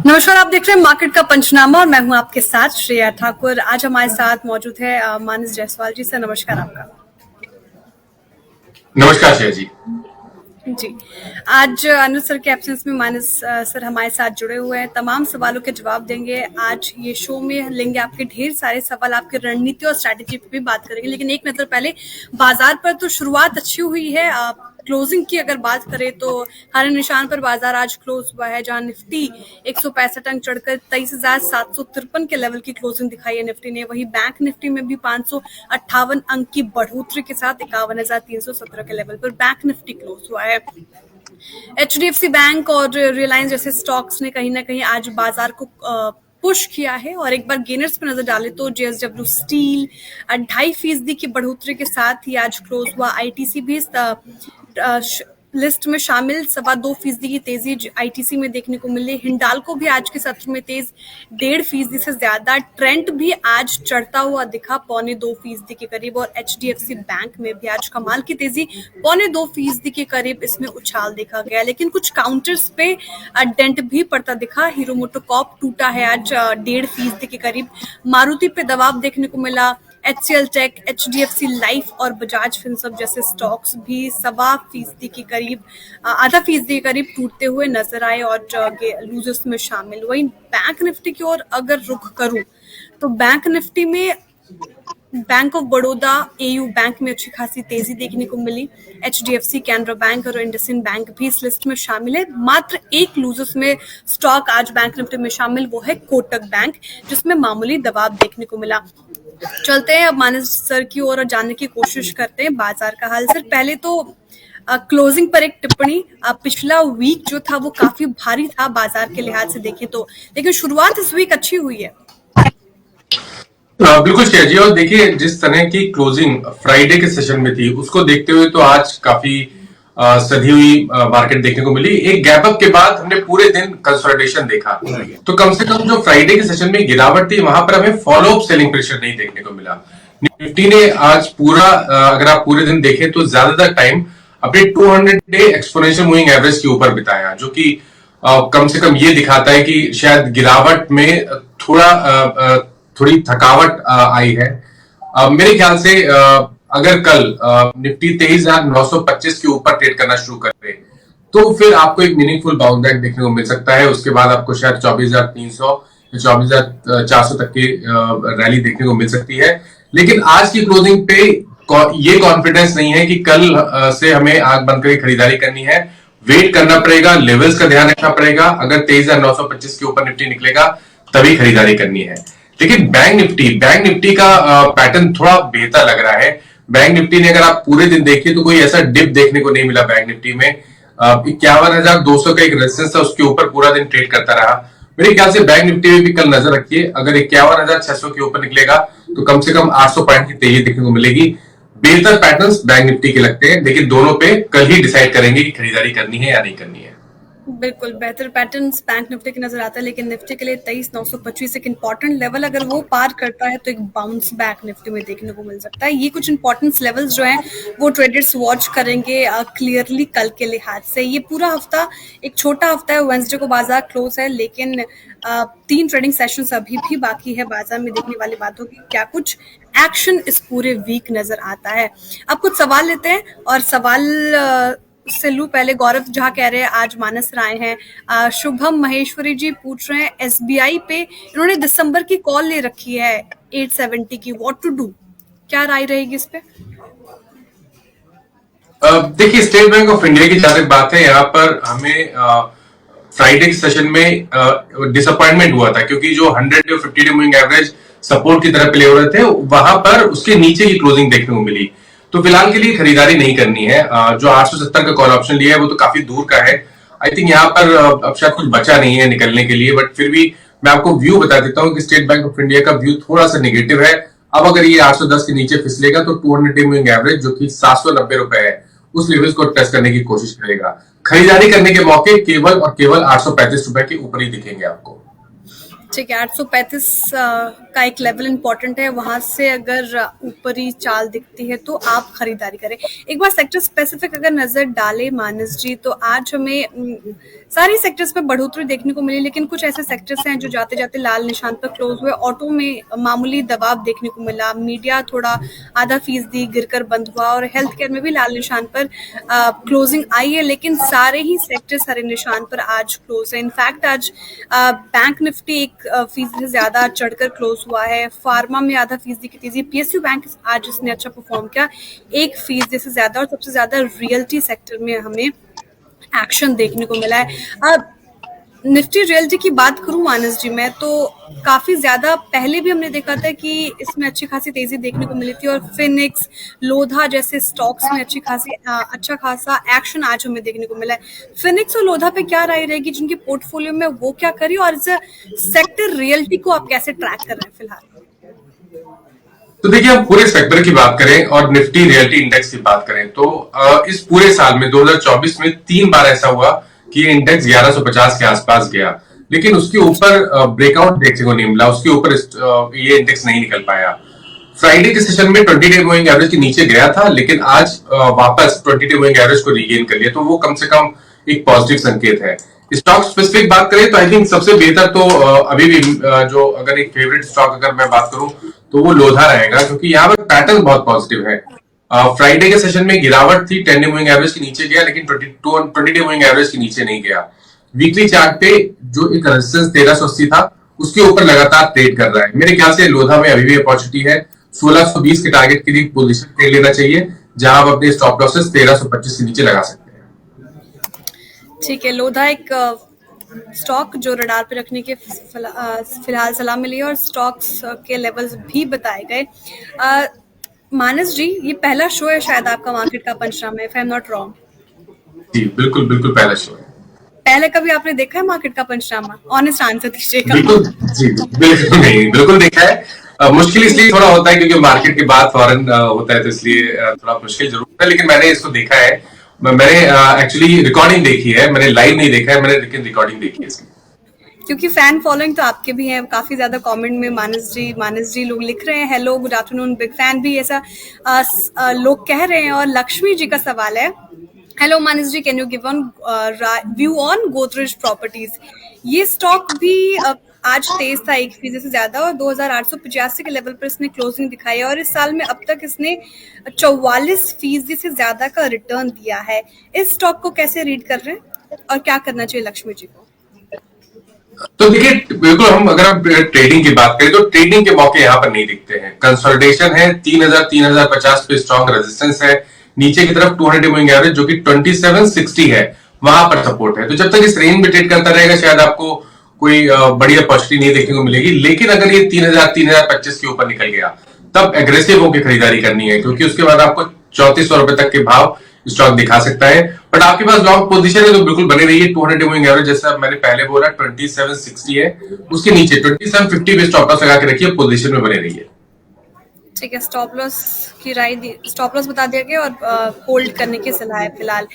नमस्कार, आप देख रहे हैं मार्केट का पंचनामा और मैं हूं आपके साथ श्रेया ठाकुर। आज हमारे साथ मौजूद है मानस जायसवाल जी। सर नमस्कार आपका। नमस्कार श्रेया जी। जी, आज अनुज सर के एब्सेंस में मानस सर हमारे साथ जुड़े हुए हैं, तमाम सवालों के जवाब देंगे। आज ये शो में लेंगे आपके ढेर सारे सवाल, आपकी रणनीति और स्ट्रैटेजी पे भी बात करेंगे। लेकिन एक नजर पहले बाजार पर तो शुरुआत अच्छी हुई है। क्लोजिंग की अगर बात करें तो हरे निशान पर बाजार आज क्लोज हुआ है, जहां निफ्टी 165 अंक चढ़कर 23,753 के लेवल की क्लोजिंग दिखाई है निफ्टी ने। वहीं बैंक निफ्टी में भी 558 अंक की बढ़ोतरी के साथ 51,317 के लेवल पर बैंक निफ्टी क्लोज हुआ है। HDFC बैंक और रिलायंस जैसे स्टॉक्स ने कहीं ना कहीं आज बाजार को पुश किया है। और एक बार गेनर्स पर नजर डालें तो JSW स्टील 2.5% की बढ़ोतरी के साथ ही आज क्लोज हुआ। ITC भी लिस्ट में शामिल 2.25% की तेजी ITC में देखने को मिली। हिंडाल्को भी आज के सत्र में तेज 1.5% से ज्यादा। ट्रेंट भी आज चढ़ता हुआ दिखा 0.25% के करीब। और HDFC बैंक में भी आज कमाल की तेजी 0.2% के करीब इसमें उछाल देखा गया। लेकिन कुछ काउंटर्स पे डेंट भी पड़ता दिखा। हीरो मोटोकॉर्प टूटा है आज 1.5% के करीब। मारुति पे दबाव देखने को मिला। HCL टेक, HDFC लाइफ और बजाज फिनसर्व जैसे स्टॉक्स भी 0.25% के करीब, 0.5% के करीब टूटते हुए नजर आए और लूजर्स में शामिल। वहीं बैंक निफ्टी की ओर अगर रुख करूं तो बैंक निफ्टी में bank of Baroda, AU bank में अच्छी खासी तेजी देखने को मिली। HDFC, कैनरा बैंक और इंडसइंड बैंक भी इस लिस्ट में शामिल है। मात्र एक लूजर्स में स्टॉक आज बैंक निफ्टी में शामिल, वो है कोटक बैंक, जिसमें मामूली दबाव देखने को मिला। चलते हैं अब मानस सर की ओर और जानने की कोशिश करते हैं बाजार का हाल। सर पहले तो क्लोजिंग पर एक टिप्पणी। पिछला वीक जो था वो काफी भारी था बाजार के लिहाज से देखें तो, लेकिन शुरुआत इस वीक अच्छी हुई है। बिल्कुल श्रेया जी, और देखिए जिस तरह की क्लोजिंग फ्राइडे के सेशन में थी उसको देखते हुए तो आज काफी सधी हुई मार्केट देखने को मिली। एक गैप अप के बाद हमने पूरे दिन कंसोलिडेशन देखा, तो कम से कम जो फ्राइडे के सेशन में गिरावट थी वहां पर हमें फॉलो अप सेलिंग प्रेशर नहीं देखने को मिला। निफ्टी ने आज पूरा, अगर आप पूरे दिन देखें तो ज्यादातर टाइम अपने 200 डे एक्सपोनेंशियल मूविंग एवरेज के ऊपर बिताया, जो कि कम से कम ये दिखाता है कि शायद गिरावट में थोड़ी थकावट आई है। मेरे ख्याल से अगर कल निफ्टी 23,925 के ऊपर ट्रेड करना शुरू करे तो फिर आपको एक मीनिंगफुल बाउंस बैक देखने को मिल सकता है। उसके बाद आपको शायद 24,300 या 24,400 तक की रैली देखने को मिल सकती है। लेकिन आज की क्लोजिंग पे ये कॉन्फिडेंस नहीं है कि कल से हमें आंख बंद करके खरीदारी करनी है। वेट करना पड़ेगा, लेवल्स का ध्यान रखना पड़ेगा। अगर 23,925 के ऊपर निफ्टी निकलेगा तभी खरीदारी करनी है। लेकिन बैंक निफ्टी का पैटर्न थोड़ा बेहतर लग रहा है। बैंक निफ्टी ने अगर आप पूरे दिन देखिए तो कोई ऐसा डिप देखने को नहीं मिला बैंक निफ्टी में। 51,200 का एक रेजिस्टेंस था, उसके ऊपर पूरा दिन ट्रेड करता रहा। मेरे ख्याल से बैंक निफ्टी में भी कल नजर रखिए। अगर 51,600 के ऊपर निकलेगा तो कम से कम 800 पॉइंट की तेजी देखने को मिलेगी। बेहतर पैटर्न्स बैंक निफ्टी के लगते हैं, लेकिन दोनों पे कल ही डिसाइड करेंगे कि खरीदारी करनी है या नहीं करनी है। बिल्कुल बेहतर पैटर्न्स बैंक निफ्टी के नजर आता है, लेकिन निफ्टी के लिए 23,925 एक इंपॉर्टेंट लेवल, अगर वो पार करता है तो एक बाउंस बैक निफ्टी में देखने को मिल सकता है। ये कुछ इंपॉर्टेंट लेवल्स जो हैं वो ट्रेडर्स वॉच करेंगे क्लियरली कल के लिहाज से। ये पूरा हफ्ता एक छोटा हफ्ता है, वेडनेसडे को बाजार क्लोज है, लेकिन 3 ट्रेडिंग सेशंस अभी भी बाकी है। बाजार में देखने वाली बात होगी क्या कुछ एक्शन इस पूरे वीक नजर आता है। अब कुछ सवाल लेते हैं और सवाल से लू पहले गौरव झा कह रहे हैं आज मानस राय हैं। शुभम महेश्वरी जी पूछ रहे हैं SBI पे इन्होंने दिसंबर की कॉल ले रखी है 870 की, व्हाट टू डू, क्या राय रहेगी इस पे? देखिए स्टेट बैंक ऑफ इंडिया की जहां तक बात है, यहाँ पर हमें फ्राइडे के सेशन में डिसअपॉइंटमेंट हुआ था, क्योंकि जो 100 और 50 डे मूविंग एवरेज सपोर्ट की तरह प्ले हो रहे थे वहां पर उसके नीचे की क्लोजिंग देखने को मिली। तो फिलहाल के लिए खरीदारी नहीं करनी है। जो 870 का कॉल ऑप्शन लिया है वो तो काफी दूर का है। आई थिंक यहाँ पर अब शायद कुछ बचा नहीं है निकलने के लिए, बट फिर भी मैं आपको व्यू बता देता हूँ कि स्टेट बैंक ऑफ इंडिया का व्यू थोड़ा सा नेगेटिव है। अब अगर ये 810 के नीचे फिसलेगा तो 200 डे मूविंग एवरेज जो कि 790 रुपए है उस लेवल को टेस्ट करने की कोशिश करेगा। खरीदारी करने के मौके केवल और केवल 835 रुपए के ऊपर ही दिखेंगे आपको। ठीक है, 835 का एक लेवल इंपॉर्टेंट है, वहां से अगर ऊपरी चाल दिखती है तो आप खरीदारी करें। एक बार सेक्टर स्पेसिफिक अगर नजर डाले मानस जी, तो आज हमें सारी सेक्टर्स में बढ़ोतरी देखने को मिली, लेकिन कुछ ऐसे सेक्टर्स हैं जो जाते जाते लाल निशान पर क्लोज हुए। ऑटो में मामूली दबाव देखने को मिला, मीडिया थोड़ा आधा फीसदी गिरकर बंद हुआ, और हेल्थ केयर में भी लाल निशान पर क्लोजिंग आई है, लेकिन सारे ही सेक्टर्स हरे निशान पर आज क्लोज है। इनफैक्ट आज बैंक निफ्टी 1% से ज्यादा चढ़कर क्लोज हुआ है। फार्मा में आधा फीसदी की तेजी, पीएसयू बैंक आज इसने अच्छा परफॉर्म किया 1% से ज्यादा, और सबसे ज्यादा रियल्टी सेक्टर में हमें एक्शन देखने को मिला है। अब निफ्टी रियल्टी की बात करूं मानस जी, मैं तो काफी ज्यादा पहले भी हमने देखा था कि इसमें अच्छी खासी तेजी देखने को मिली थी, और फिनिक्स, लोधा जैसे स्टॉक्स में अच्छा खासा एक्शन आज हमें देखने को मिला है। फिनिक्स और लोधा पे क्या राय रहेगी जिनकी पोर्टफोलियो में, वो क्या करी, और इस सेक्टर रियल्टी को आप कैसे ट्रैक कर रहे हैं फिलहाल? तो देखिए, हम पूरे सेक्टर की बात करें और निफ्टी रियल्टी इंडेक्स की बात करें तो इस पूरे साल में 2024 में 3 बार ऐसा हुआ कि ये इंडेक्स 1150 के आसपास गया, लेकिन उसके ऊपर ब्रेकआउट देखने को नहीं मिला, उसके ऊपर ये इंडेक्स नहीं निकल पाया। फ्राइडे के सेशन में 20 डे मूविंग एवरेज के नीचे गया था, लेकिन आज वापस 20 डे मूविंग एवरेज को रिगेन कर लिया, तो वो कम से कम एक पॉजिटिव संकेत है। स्टॉक स्पेसिफिक बात करें तो आई थिंक सबसे बेहतर तो अभी भी जो अगर एक फेवरेट स्टॉक अगर मैं बात करूं तो वो लोधा रहेगा, क्योंकि यहाँ पर पैटर्न बहुत पॉजिटिव है। फ्राइडे के सेशन में गिरावट थी, 10 डे मूविंग एवरेज के नीचे गया, लेकिन 20 डे मूविंग एवरेज के नीचे नहीं गया। वीकली चार्ट पे जो एक रेजिस्टेंस 1380 था, उसके ऊपर लगातार ट्रेड कर रहा है। मेरे ख्याल से लोधा में अभी भी अपॉर्चुनिटी है। 1620 के टारगेट के लिए पोजीशन ट्रेड लेना चाहिए, जहां आप अपने स्टॉप लॉसेस 1325 के नीचे लगा सकते हैं। ठीक है, लोधा एक स्टॉक जो रडार पे रखने के फिलहाल सलाह मिली है, और स्टॉक्स के लेवल्स भी बताए गए। मानस जी, ये पहला शो है शायद आपका मार्केट का पंचनामा में, if I am not wrong? जी बिल्कुल बिल्कुल, पहला शो है। पहले कभी आपने देखा है मार्केट का पंचनामा? ऑनेस्ट आंसर दीजिएगा। बिल्कुल जी, बिल्कुल नहीं, बिल्कुल देखा है। मुश्किल इसलिए थोड़ा होता है क्योंकि मार्केट के बाद फौरन होता है, तो इसलिए थोड़ा मुश्किल जरूर है, लेकिन मैंने इसको देखा है। मैंने एक्चुअली रिकॉर्डिंग देखी है, मैंने लाइव नहीं देखा है, मैंने लेकिन रिकॉर्डिंग देखी है इसकी। क्योंकि फैन फॉलोइंग तो आपके भी है, काफी ज्यादा कमेंट में मानस जी लोग लिख रहे हैं, hello good afternoon big fan भी, ऐसा लोग कह रहे हैं। और लक्ष्मी जी का सवाल है, hello Manas ji, can you give on view on Godrej Properties? ये स्टॉक भी आज तेज था 1% से ज्यादा, और 2885 के लेवल पर इसने क्लोजिंग दिखाई है, और इस साल में अब तक इसने 44% से ज्यादा का रिटर्न दिया है। इस स्टॉक को कैसे रीड कर रहे हैं और क्या करना चाहिए लक्ष्मी जी को? तो देखिए, बिल्कुल हम अगर आप ट्रेडिंग की बात करें तो ट्रेडिंग के मौके यहाँ पर नहीं दिखते हैं। कंसोलिडेशन है, 3000-3050 पे स्ट्रॉन्ग रेजिस्टेंस है, नीचे की तरफ 200 मूविंग एवरेज जो कि 2760 है, वहां पर सपोर्ट है। तो जब तक इस रेंज में ट्रेड करता रहेगा, शायद आपको कोई बड़ी अपॉर्चुनिटी नहीं देखने को मिलेगी। लेकिन अगर ये 3000-3025 के ऊपर निकल गया, तब एग्रेसिव होकर खरीदारी करनी है, क्योंकि उसके बाद आपको 3400 रुपए तक के भाव स्टॉक दिखा सकता है। बट आपके पास लॉन्ग पोजीशन है तो बिल्कुल बने रहिए। 200 मूविंग एवरेज जैसा मैंने पहले बोला 2760 है, उसके नीचे 2750 पे स्टॉप लॉस लगा के रखिए, पोजीशन में बने रहिए। ठीक है, स्टॉप लॉस की राय दी, स्टॉप लॉस बता दिया गया, और होल्ड करने की सलाह है फिलहाल।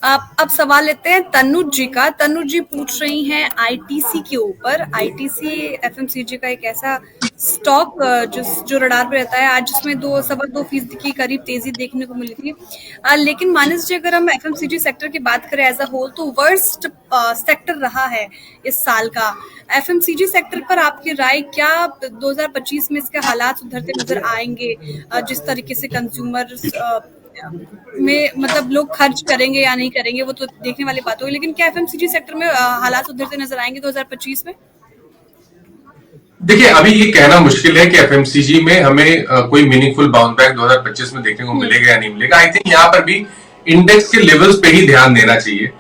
अब सवाल लेते हैं तनुज जी का। तनुज जी पूछ रही हैं आईटीसी के ऊपर। आईटीसी एफएमसीजी का एक ऐसा स्टॉक जो रडार पे रहता है, आज इसमें 2.25% की करीब तेजी देखने को मिली थी। लेकिन मानस जी, अगर हम एफएमसीजी सेक्टर की बात करें एज अ होल, तो वर्स्ट सेक्टर रहा है इस साल का। एफएमसीजी सेक्टर पर आपकी राय क्या? 2025 में इसके हालात सुधरते नजर आएंगे? जिस तरीके से कंज्यूमर में मतलब लोग खर्च करेंगे या नहीं करेंगे, वो तो देखने वाली बात होगी, लेकिन क्या एफएमसीजी सेक्टर में हालात सुधरते नजर आएंगे 2025 में? देखिए, अभी ये कहना मुश्किल है कि एफएमसीजी में हमें कोई मीनिंगफुल बाउंस बैक 2025 में देखने को मिलेगा या नहीं मिलेगा। आई थिंक यहाँ पर भी इंडेक्स के लेवल्स पे ही ध्यान देना चाहिए।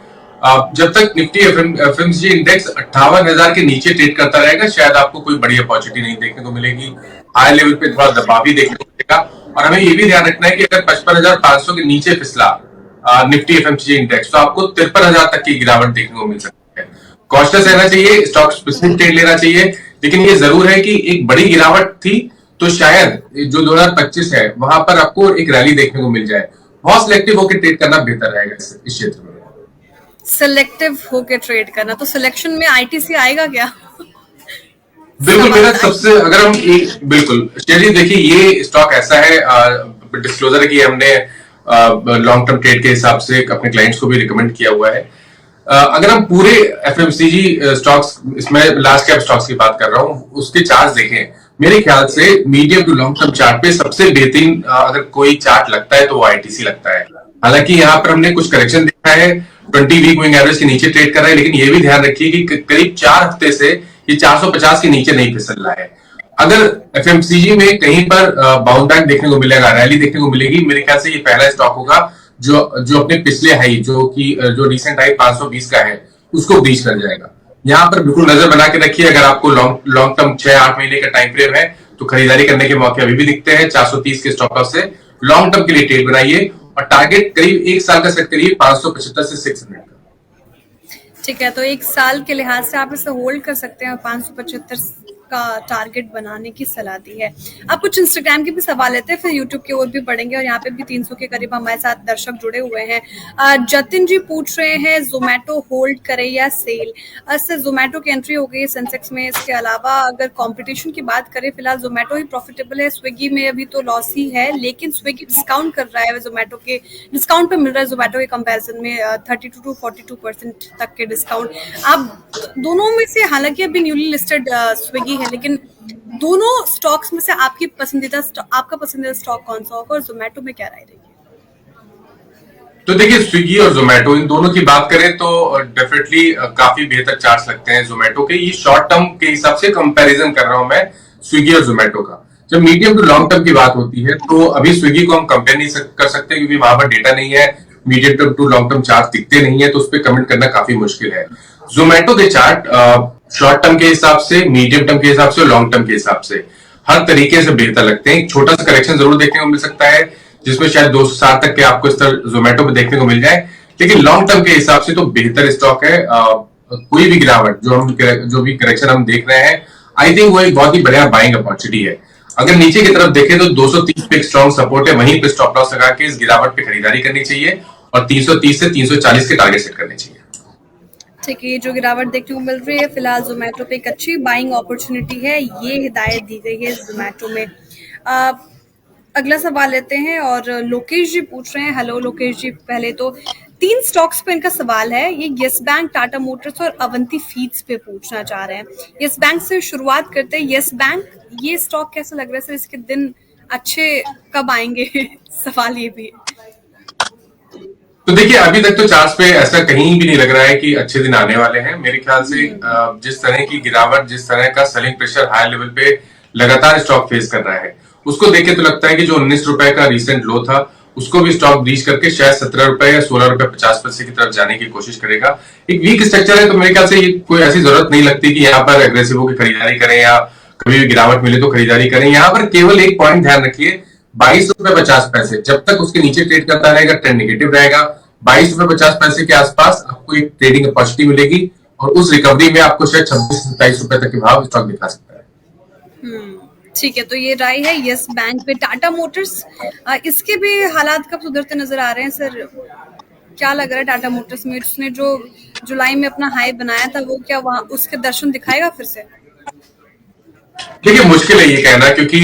जब तक निफ्टी एफएमसीजी इंडेक्स 58,000 के नीचे ट्रेड करता रहेगा, शायद आपको कोई बड़ी अपॉर्चुनिटी नहीं देखने को मिलेगी। हाई लेवल पे थोड़ा दबाव भी देखने को मिलेगा, और हमें ये भी ध्यान रखना है कि अगर 55,500 के नीचे फिसला निफ्टी एफएमसीजी इंडेक्स, तो आपको 53,000 तक की गिरावट देखने को मिल सकती है। कॉशियस रहना चाहिए, स्टॉक स्पेसिफिक ट्रेड लेना चाहिए, लेकिन ये जरूर है कि एक बड़ी गिरावट थी, तो शायद जो 2025 है वहां पर आपको एक रैली देखने को मिल जाए। बहुत सिलेक्टिव होकर ट्रेड करना बेहतर रहेगा इस क्षेत्र में। सिलेक्टिव होके ट्रेड करना, तो सिलेक्शन में आईटीसी आएगा क्या? बिल्कुल सवाल मेरा था सबसे, अगर हम एक, बिल्कुल चलिए देखिए, ये स्टॉक ऐसा है, डिस्क्लोजर है कि हमने लॉन्ग टर्म ट्रेड के हिसाब से अपने क्लाइंट्स को भी रिकमेंड किया हुआ है। अगर हम पूरे एफएमसीजी स्टॉक्स, इसमें लार्ज कैप स्टॉक्स की बात कर रहा हूं, उसके चार्ट देखें, मेरे ख्याल से medium to long term chart पे सबसे बेहतरीन अगर कोई चार्ट लगता है तो वो आईटीसी लगता है। हालांकि यहाँ पर हमने कुछ करेक्शन देखा है, 20 वीक मूविंग एवरेज के नीचे ट्रेड कर रहा है, लेकिन ये भी ध्यान रखिए कि करीब 4 हफ्ते से ये 450 के नीचे नहीं फिसल रहा है। अगर एफएमसीजी में कहीं पर बाउंस बैक देखने को मिलेगा, रैली देखने को मिलेगी, मेरे ख्याल से ये पहला स्टॉक होगा जो जो अपने पिछले हाई, जो रिसेंट हाई 520 का है, उसको ब्रीच कर जाएगा। यहाँ पर बिल्कुल नजर बना के रखिए। अगर आपको लॉन्ग लॉन्ग टर्म 6-8 महीने का टाइम फ्रेम है तो खरीदारी करने के मौके अभी भी दिखते हैं। 430 के स्टॉप लॉस से लॉन्ग टर्म के लिए ट्रेड बनाइए और टारगेट करीब एक साल का सेट करिए 575 से 600 का। ठीक है, तो एक साल के लिहाज से आप इसे होल्ड कर सकते हैं और 575 का टारगेट बनाने की सलाह दी है। अब कुछ इंस्टाग्राम के भी सवाल लेते हैं, फिर यूट्यूब के और भी पढ़ेंगे, और यहाँ पे भी 300 के करीब हमारे साथ दर्शक जुड़े हुए हैं। जतिन जी पूछ रहे हैं जोमेटो होल्ड करें या सेल। सर, जोमेटो की एंट्री हो गई है सेंसेक्स में। इसके अलावा अगर कंपटीशन की बात करें, फिलहाल जोमेटो ही प्रॉफिटेबल है। स्विगी में अभी तो लॉस ही है, लेकिन स्विगी डिस्काउंट कर रहा है, जोमेटो के डिस्काउंट पे मिल रहा है जोमेटो के कंपैरिजन में 32 टू 42% तक के डिस्काउंट। आप दोनों में से, हालांकि अभी न्यूली लिस्टेड स्विगी है, लेकिन दोनों स्टॉक्स में से आपका पसंदीदा स्टॉक कौन सा होगा और जोमेटो में क्या राय रहेगी? तो देखिए, स्विगी और जोमेटो, इन दोनों की बात करें तो डेफिनेटली काफी बेहतर चार्ट्स लगते हैं जोमेटो के। ये शॉर्ट टर्म के हिसाब से कंपैरिजन कर रहा हूं मैं स्विगी और जोमेटो का। जब मीडियम टू लॉन्ग टर्म की बात होती है तो अभी स्विगी को हम कंपेयर नहीं कर सकते, क्योंकि वहां पर डेटा नहीं है, medium term to long term chart दिखते नहीं है, तो उस पर कमेंट करना काफी मुश्किल है। जोमेटो के चार्ट शॉर्ट टर्म के हिसाब से, मीडियम टर्म के हिसाब से और लॉन्ग टर्म के हिसाब से हर तरीके से बेहतर लगते हैं। एक छोटा सा करेक्शन जरूर देखने को मिल सकता है, जिसमें शायद 260 तक के आपको इस तरह जोमेटो पे देखने को मिल जाए, लेकिन लॉन्ग टर्म के हिसाब से तो बेहतर स्टॉक है। कोई भी गिरावट, जो भी करेक्शन हम देख रहे हैं, आई थिंक वो एक बहुत ही बढ़िया बाइंग अपॉर्चुनिटी है। अगर नीचे की तरफ देखें तो 230 पे एक स्ट्रॉन्ग सपोर्ट है, वहीं पे स्टॉप लॉस लगा के इस गिरावट पे खरीदारी करनी चाहिए और 330 से 340 के टारगेट सेट करने चाहिए। ठीक है, जो गिरावट देखने को मिल रही है फिलहाल जोमेटो पे एक अच्छी बाइंग अपॉर्चुनिटी है, ये हिदायत दी गई है जोमेटो में। अगला सवाल लेते हैं, और लोकेश जी पूछ रहे हैं। हेलो लोकेश जी, पहले तो 3 स्टॉक्स पे इनका सवाल है। ये यस बैंक, टाटा मोटर्स और अवंती फीड्स पे पूछना चाह रहे हैं। यस बैंक से शुरुआत करते हैं। यस बैंक, ये स्टॉक कैसा लग रहा है सर? इसके दिन अच्छे कब आएंगे? सवाल ये भी है। तो देखिए, अभी तक तो चार्ट्स पे ऐसा कहीं भी नहीं लग रहा है कि अच्छे दिन आने वाले हैं। मेरे ख्याल से जिस तरह की गिरावट, जिस तरह का सेलिंग प्रेशर हाई लेवल पे लगातार स्टॉक फेस कर रहा है, उसको देख के तो लगता है कि जो 19 रुपए का रिसेंट लो था, उसको भी स्टॉक ब्रीच करके शायद 17 रुपए या 16 रुपए 50 पैसे की तरफ जाने की कोशिश करेगा। एक वीक स्ट्रक्चर है, तो मेरे ख्याल से ये कोई ऐसी जरूरत नहीं लगती कि यहाँ पर एग्रेसिव होकर खरीदारी करें या कभी भी गिरावट मिले तो खरीदारी करें। यहाँ पर केवल एक पॉइंट ध्यान रखिए, 22 रुपए 50 पैसे जब तक उसके नीचे ट्रेड करता रहेगा, ट्रेंड नेगेटिव रहेगा। 22 रुपए 50 पैसे के आसपास आपको एक ट्रेडिंग अपॉर्चुनिटी मिलेगी और उस रिकवरी में आपको शायद 26 से 27 रुपए तक के भाव स्टॉक दिखा सकता है। ठीक है, तो ये राय है यस बैंक पे। टाटा मोटर्स, इसके भी हालात कब सुधरते नजर आ रहे हैं सर? क्या लग रहा है टाटा मोटर्स में? उसने जो जुलाई में अपना हाई बनाया था, वो क्या वहां उसके दर्शन दिखाएगा फिर से? देखिए, मुश्किल है ये कहना, क्योंकि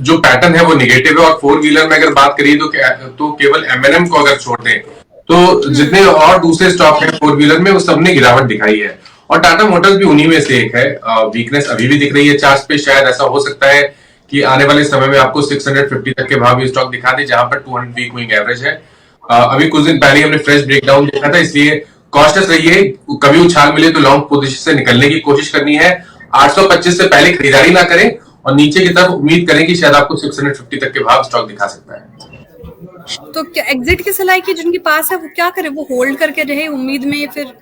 जो पैटर्न है वो निगेटिव है। और फोर व्हीलर में अगर बात करिए तो केवल एमएनएम को अगर छोड़ दें तो जितने और दूसरे स्टॉक हैं फोर व्हीलर में, वो सबने गिरावट दिखाई है और टाटा मोटर्स भी उन्हीं में से एक है। वीकनेस अभी भी दिख रही है चार्ट पे। शायद ऐसा हो सकता है कि आने वाले समय में आपको 650 तक के भाव स्टॉक दिखा दे, जहां पर 200 वीक मूविंग एवरेज है। अभी कुछ दिन पहले हमने फ्रेश ब्रेकडाउन देखा था, इसलिए कॉशियस रहिए। कभी उछाल मिले तो लॉन्ग पोजीशन से निकलने की कोशिश करनी है। 825 से पहले खरीदारी ना करें और नीचे की तरफ उम्मीद करें कि शायद आपको 650 तक के भाव स्टॉक दिखा सकता है। तो क्या एग्जिट की सलाह की जिनके पास है वो क्या करे? वो होल्ड करके रहे उम्मीद में, या फिर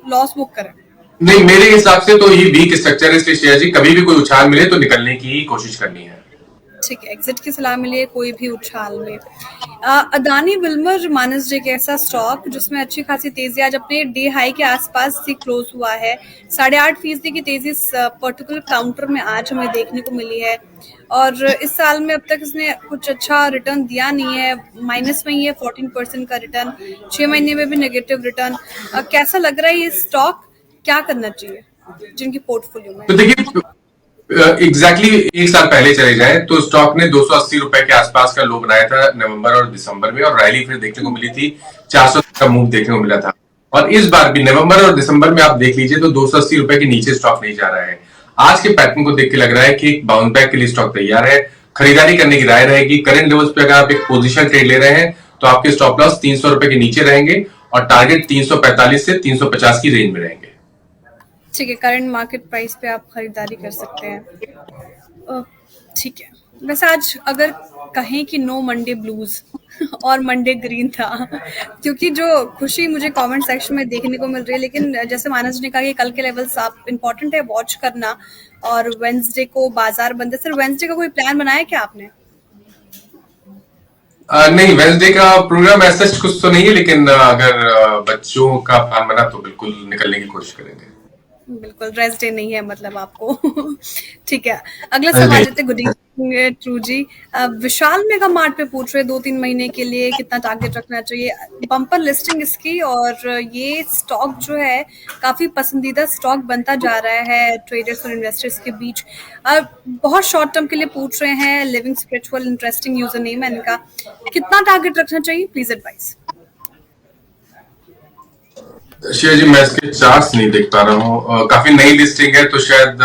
लॉस बुक करे? नहीं, मेरे हिसाब से तो ये वीक स्ट्रक्चर है, इसलिए शेयर जी कभी भी कोई उछाल मिले तो निकलने की ही कोशिश करनी है। ठीक है, एग्जिट की सलाह मिली है कोई भी उछाल में। अदानी विल्मर मानस जी, कैसा स्टॉक जिसमें अच्छी खासी तेजी आज अपने डे हाई के आसपास से क्लोज हुआ है। 8.5% की तेजी इस पर्टिकुलर काउंटर में आज हमें देखने को मिली है, और इस साल में अब तक इसने कुछ अच्छा रिटर्न दिया नहीं है। माइनस में ही है 14% का रिटर्न, 6 महीने में भी नेगेटिव रिटर्न। कैसा लग रहा है ये स्टॉक? क्या करना चाहिए जिनकी पोर्टफोलियो में? तो देखिए, एग्जैक्टली एक साल पहले चले जाएं तो स्टॉक ने 280 रुपए के आसपास का लो बनाया था नवंबर और दिसंबर में, और रैली फिर देखने को मिली थी 400 का मूव देखने को मिला था। और इस बार भी नवंबर और दिसंबर में आप देख लीजिए तो 280 रुपए के नीचे स्टॉक नहीं जा रहा है। आज के पैटर्न को देख के लग रहा है कि एक बाउंस बैक के लिए स्टॉक तैयार है। खरीदारी करने की राय रहेगी। करंट लेवल्स पे अगर आप एक पोजीशन ट्रेड ले रहे हैं तो आपके स्टॉप लॉस 300 रुपए के नीचे रहेंगे और टारगेट 345 से 350 की रेंज में रहेंगे। ठीक है, करंट मार्केट प्राइस पे आप खरीदारी कर सकते हैं। ठीक है, वैसे आज अगर कहें कि नो मंडे ब्लूज और मंडे ग्रीन था, क्योंकि जो खुशी मुझे कमेंट सेक्शन में देखने को मिल रही है, लेकिन जैसे मानस ने कहा कि कल के लेवल्स आप इम्पोर्टेंट है वॉच करना, और वेंसडे को बाजार बंद है। सर वेंसडे का कोई प्लान बनाया क्या आपने? नहीं, वेंसडे का प्रोग्राम ऐसा कुछ तो नहीं है, लेकिन अगर बच्चों का प्लान बना तो बिल्कुल निकलने की कोशिश करेंगे। बिल्कुल रेस्ट डे नहीं है मतलब आपको। ठीक है, अगला सवाल लेते। गुड इवनिंग ट्रू जी। विशाल मेगा मार्ट पे पूछ रहे 2-3 महीने के लिए कितना टारगेट रखना चाहिए? बम्पर लिस्टिंग इसकी, और ये स्टॉक जो है काफी पसंदीदा स्टॉक बनता जा रहा है ट्रेडर्स और इन्वेस्टर्स के बीच। बहुत शॉर्ट टर्म के लिए पूछ रहे हैं। Living spiritual interesting user name है इनका। कितना टारगेट रखना चाहिए, प्लीज एडवाइस। शिया जी, मैं इसके चार्ट्स नहीं देख पा रहा हूँ। काफी नई लिस्टिंग है तो शायद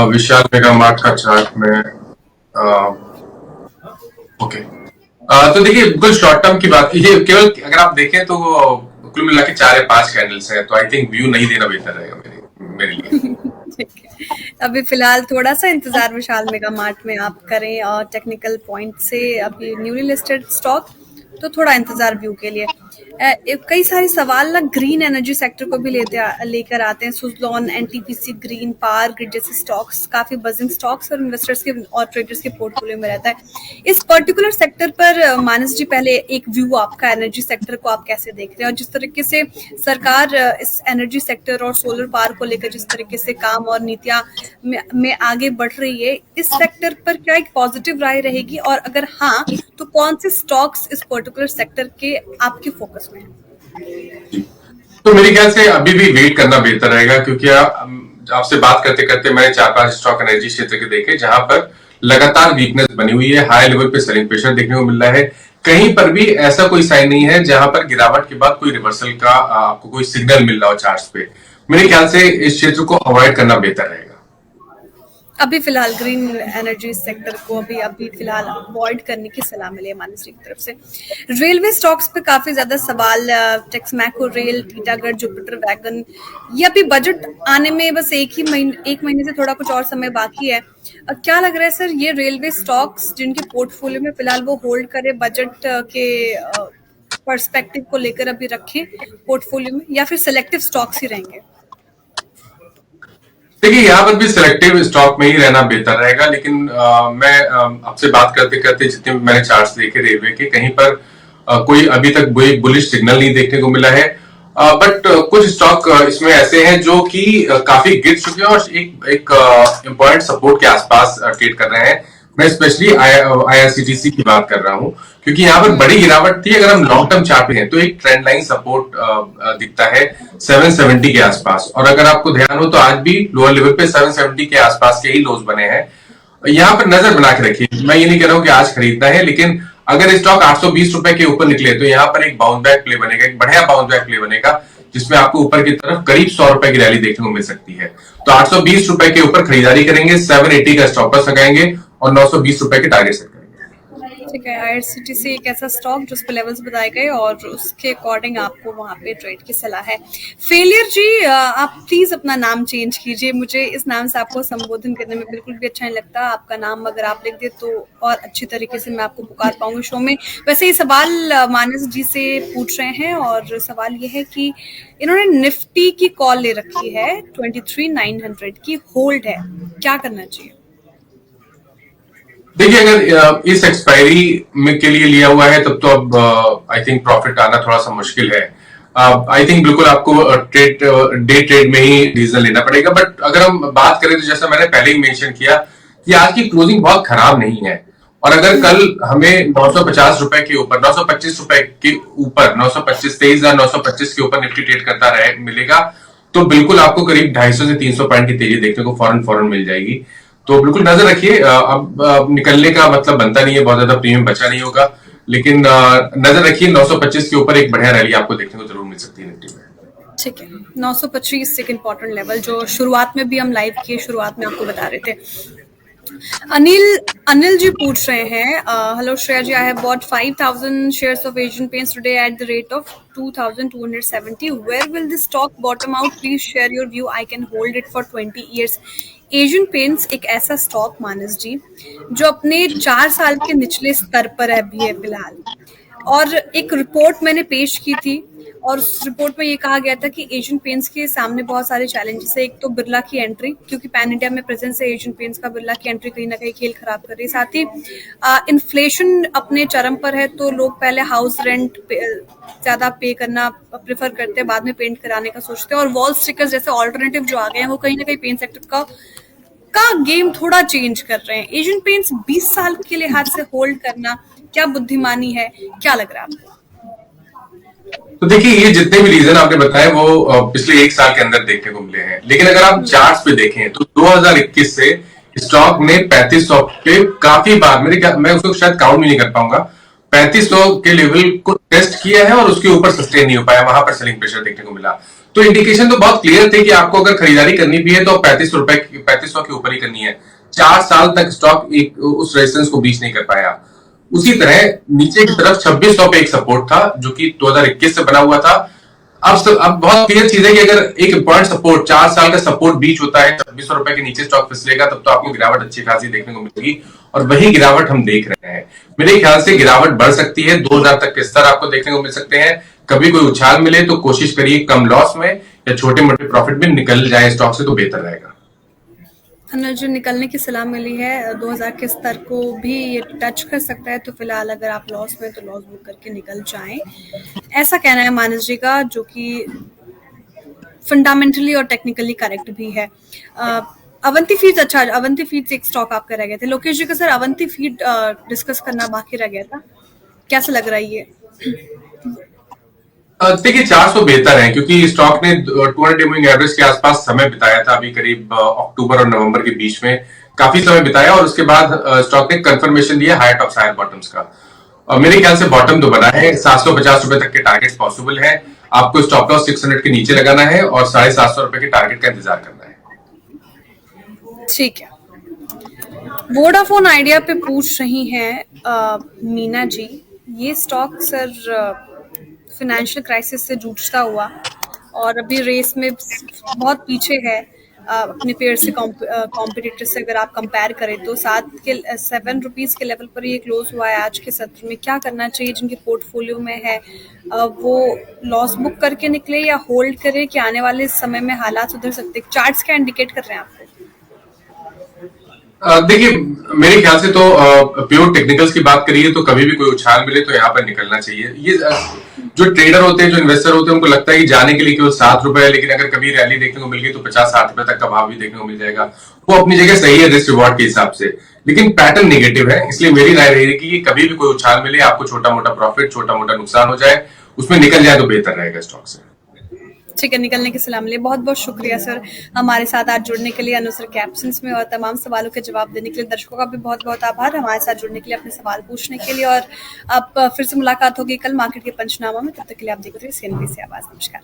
विशाल मेगा मार्ट का चार्ट में ओके। तो देखिए, बिल्कुल शॉर्ट टर्म की बात, ये केवल अगर आप देखें तो कुल मिला के 4 या 5 कैंडल्स हैं, तो आई थिंक व्यू नहीं देना बेहतर रहेगा मेरे लिए। अभी फिलहाल थोड़ा सा इंतजार विशाल मेगा मार्ट में आप करें, और टेक्निकल पॉइंट से अभी न्यूली लिस्टेड स्टॉक, तो थोड़ा इंतजार व्यू के लिए। कई सारे सवाल ना ग्रीन एनर्जी सेक्टर को भी लेकर आते हैं। Suzlon, NTPC green, power grid जैसे स्टॉक्स काफी बजिंग स्टॉक्स और इन्वेस्टर्स के और ट्रेडर्स के पोर्टफोलियो में रहता है। इस पर्टिकुलर सेक्टर पर मानस जी, पहले एक व्यू आपका एनर्जी सेक्टर को आप कैसे देख रहे हैं, और जिस तरीके से सरकार इस एनर्जी सेक्टर और सोलर पावर को लेकर जिस तरीके से काम और नीतियां में आगे बढ़ रही है, इस सेक्टर पर क्या एक पॉजिटिव राय रहेगी, और अगर हाँ तो कौन से स्टॉक्स इस पर्टिकुलर सेक्टर के आपके फोकस में है? तो मेरे ख्याल से अभी भी वेट करना बेहतर रहेगा, क्योंकि आपसे बात करते करते मैंने 4-5 स्टॉक एनर्जी क्षेत्र के देखे जहां पर लगातार वीकनेस बनी हुई है। हाई लेवल पे सेलिंग प्रेशर देखने को मिल रहा है। कहीं पर भी ऐसा कोई साइन नहीं है जहां पर गिरावट के बाद कोई रिवर्सल का आपको कोई सिग्नल मिल रहा हो चार्ट्स पे। मेरे ख्याल से इस क्षेत्र को अवॉइड करना बेहतर रहेगा। अभी फिलहाल ग्रीन एनर्जी सेक्टर को अभी फिलहाल अवॉइड करने की सलाह मिली है मानस जी की तरफ से। रेलवे स्टॉक्स पे काफी ज्यादा सवाल, Texmaco rail, Titagarh, Jupiter wagon, ये अभी बजट आने में बस एक महीने से थोड़ा कुछ और समय बाकी है। क्या लग रहा है सर, ये रेलवे स्टॉक्स जिनके पोर्टफोलियो में फिलहाल वो होल्ड करे, बजट के पर्सपेक्टिव को लेकर अभी रखें पोर्टफोलियो में, या फिर सिलेक्टिव स्टॉक्स ही रहेंगे? देखिए, यहाँ पर भी सिलेक्टिव स्टॉक में ही रहना बेहतर रहेगा, लेकिन मैं आपसे बात करते करते जितने मैंने चार्ट्स देखे रेलवे के, कहीं पर कोई अभी तक बुलिश सिग्नल नहीं देखने को मिला है। बट कुछ स्टॉक इसमें ऐसे हैं जो कि काफी गिर चुके हैं और एक इम्पोर्टेंट सपोर्ट के आसपास ट्रेड कर रहे हैं। मैं स्पेशली आईआरसीटीसी की बात कर रहा हूं, क्योंकि यहाँ पर बड़ी गिरावट थी। अगर हम लॉन्ग टर्म चार्ट पे हैं तो एक ट्रेंड लाइन सपोर्ट दिखता है 770 के आसपास, और अगर आपको ध्यान हो तो आज भी लोअर लेवल पे 770 के आसपास के ही लोज बने हैं। यहाँ पर नजर बना के रखिए। मैं ये नहीं कह रहा हूँ कि आज खरीदना है, लेकिन अगर स्टॉक 820 रुपए के ऊपर निकले तो यहाँ पर एक बाउंस बैक प्ले बनेगा, एक बढ़िया बाउंस बैक प्ले बनेगा, जिसमें आपको ऊपर की तरफ करीब 100 रुपए की रैली देखने को मिल सकती है। तो 820 रुपए के ऊपर खरीदारी करेंगे, 780 का स्टॉप लॉस लगाएंगे और 920 रुपए के टारगेट सेट करेंगे। ठीक है, आईआरसीटीसी एक ऐसा स्टॉक जिस पे लेवल्स बताए गए और उसके अकॉर्डिंग आपको वहां पे ट्रेड की सलाह है। फेलियर जी, आप प्लीज अपना नाम चेंज कीजिए। मुझे इस नाम से आपको संबोधन करने में बिल्कुल भी अच्छा नहीं लगता। आपका नाम अगर आप लिख दे तो और अच्छी तरीके से मैं आपको पुकार पाऊंगी शो में। वैसे ये सवाल मानस जी से पूछ रहे हैं, और सवाल ये है कि इन्होंने निफ्टी की कॉल ले रखी है 23,900 की, होल्ड है, क्या करना चाहिए? देखिए, अगर इस एक्सपायरी में के लिए लिया हुआ है तब तो अब आई थिंक प्रॉफिट आना थोड़ा सा मुश्किल है। आई थिंक बिल्कुल आपको डे ट्रेड में ही डिसीजन लेना पड़ेगा। बट अगर हम बात करें तो जैसा मैंने पहले ही मेंशन किया कि आज की क्लोजिंग बहुत खराब नहीं है, और अगर कल हमें 950 रुपए के ऊपर, 925 रुपए के ऊपर, 925 23,925 के ऊपर निफ्टी ट्रेड करता रहे मिलेगा, तो बिल्कुल आपको करीब 250 से 300 पॉइंट की तेजी देखने को फौरन मिल जाएगी। तो बिल्कुल नजर रखिए। अब निकलने का मतलब बनता नहीं है, बहुत ज्यादा प्रीमियम बचा नहीं होगा, लेकिन नजर रखिए 925 के ऊपर एक बढ़िया रैली आपको देखने को जरूर मिल सकती है निफ्टी में। ठीक है, 925 एक इम्पोर्टेंट लेवल जो शुरुआत में भी हम लाइव किए, शुरुआत में आपको बता रहे थे। अनिल जी पूछ रहे हैं, hello Shreya ji, I have bought 5000 shares of Asian Paints today at the rate of 2270. Where will this stock bottom out? Please share your view, I can hold it for 20 years. Asian Paints एक ऐसा stock, मानस जी, जो अपने 4 साल के निचले स्तर पर अभी है फिलहाल। और एक रिपोर्ट मैंने पेश की थी और उस रिपोर्ट में ये कहा गया था कि एशियन पेंट्स के सामने बहुत सारे चैलेंजेस है। एक तो बिरला की एंट्री, क्योंकि पैन इंडिया में प्रेजेंस है एशियन पेंट्स का, बिरला की एंट्री कहीं ना कहीं खेल खराब कर रही है। साथ ही इन्फ्लेशन अपने चरम पर है, तो लोग पहले हाउस रेंट ज्यादा पे करना प्रेफर करते हैं, बाद में पेंट कराने का सोचते हैं। और वॉल स्टिकर्स जैसे ऑल्टरनेटिव जो आ गए हैं, वो कहीं ना कहीं पेंट सेक्टर का गेम थोड़ा चेंज कर रहे हैं। एशियन पेंट्स 20 साल के लिहाज से होल्ड करना क्या बुद्धिमानी है, क्या लग रहा है आपको? तो देखिए, ये जितने भी रीजन आपने बताए वो पिछले एक साल के अंदर देखने को मिले हैं, लेकिन अगर आप चार्ट्स पे देखें तो 2021 से स्टॉक ने 3500 पे काफी बार, मैं उसको शायद काउंट भी नहीं कर पाऊंगा, 3500 के लेवल को टेस्ट किया है और उसके ऊपर सस्टेन नहीं हो पाया, वहां पर सेलिंग प्रेशर देखने को मिला। तो इंडिकेशन तो बहुत क्लियर थे कि आपको अगर खरीदारी करनी भी है तो 3500 के ऊपर ही करनी है। 4 साल तक स्टॉक एक उस रेजिस्टेंस को बीच नहीं कर पाया। उसी तरह नीचे की तरफ 2600 पे एक सपोर्ट था जो कि 2021 से बना हुआ था। अब बहुत क्लियर चीज है कि अगर एक इंपॉर्टेंट सपोर्ट, 4 साल का सपोर्ट बीच होता है, 2600 रुपए के नीचे स्टॉक फिसलेगा, तब तो आपको गिरावट अच्छी खासी देखने को मिलेगी, और वही गिरावट हम देख रहे हैं। मेरे ख्याल से गिरावट बढ़ सकती है, 2000 तक के स्तर आपको देखने को मिल सकते हैं। कभी कोई उछाल मिले तो कोशिश करिए कम लॉस में या छोटे मोटे प्रॉफिट में निकल जाए स्टॉक से, तो बेहतर रहेगा। अनिल जी, निकलने की सलाह मिली है, 2000 के स्तर को भी ये टच कर सकता है, तो फिलहाल अगर आप लॉस में तो लॉस बुक करके निकल जाएं, ऐसा कहना है मानस जी का, जो कि फंडामेंटली और टेक्निकली करेक्ट भी है। अवंती फीड्स, अच्छा, अवंती फीड्स एक स्टॉक आपका रह गया था। लोकेश जी का सर अवंती फीड डिस्कस करना बाकी रह गया था, कैसा लग रहा है ये? देखिए, 400 बेहतर है क्योंकि स्टॉक ने 200 मूविंग एवरेज के आसपास समय बिताया था, अभी करीब अक्टूबर और नवंबर के बीच में काफी समय बिताया, और उसके बाद स्टॉक ने कंफर्मेशन दिया हायर टॉप्स हायर बॉटम्स का। मेरे ख्याल से बॉटम तो बना है, 750 रुपए तक के टारगेट पॉसिबल है। आपको स्टॉप लॉस 600 के नीचे लगाना है और 750 रुपए के टारगेट का इंतजार करना है। ठीक है। वोडाफोन आइडिया पे पूछ रही हैं मीना जी, ये स्टॉक सर फाइनेंशियल क्राइसिस से जूझता हुआ और अभी रेस में बहुत पीछे है अपने पेयर से, कॉम्पिटिटर से अगर आप कंपेयर करें तो। 7 रुपीज के लेवल पर ये क्लोज हुआ है आज के सत्र में। क्या करना चाहिए जिनके पोर्टफोलियो में है, वो लॉस बुक करके निकले या होल्ड करे, कि आने वाले समय में हालात सुधर सकते हैं? चार्ट्स क्या इंडिकेट कर रहे हैं आपको? देखिए, मेरे ख्याल से तो प्योर टेक्निकल्स की बात करिए तो कभी भी कोई उछाल मिले तो यहाँ पर निकलना चाहिए। ये जो ट्रेडर होते हैं, जो इन्वेस्टर होते हैं, उनको लगता है कि जाने के लिए केवल 7 रुपए है, लेकिन अगर कभी रैली देखने को मिल गई तो 50-60 रुपए तक का भाव भी देखने को मिल जाएगा। वो अपनी जगह सही है रिस्क रिवॉर्ड के हिसाब से, लेकिन पैटर्न नेगेटिव है। इसलिए मेरी राय रहेगी कि कभी भी कोई उछाल मिले, आपको छोटा मोटा प्रॉफिट, छोटा मोटा नुकसान हो जाए, उसमें निकल जाए तो बेहतर रहेगा स्टॉक से। ठीक है, निकलने के सलाम लिए बहुत बहुत शुक्रिया सर हमारे साथ आज जुड़ने के लिए, अनुसर कैप्शंस में, और तमाम सवालों के जवाब देने के लिए। दर्शकों का भी बहुत बहुत आभार हमारे साथ जुड़ने के लिए, अपने सवाल पूछने के लिए। और अब फिर से मुलाकात होगी कल मार्केट के पंचनामा में। तब तक के लिए आप देखते रहिए CNBC आवाज। नमस्कार।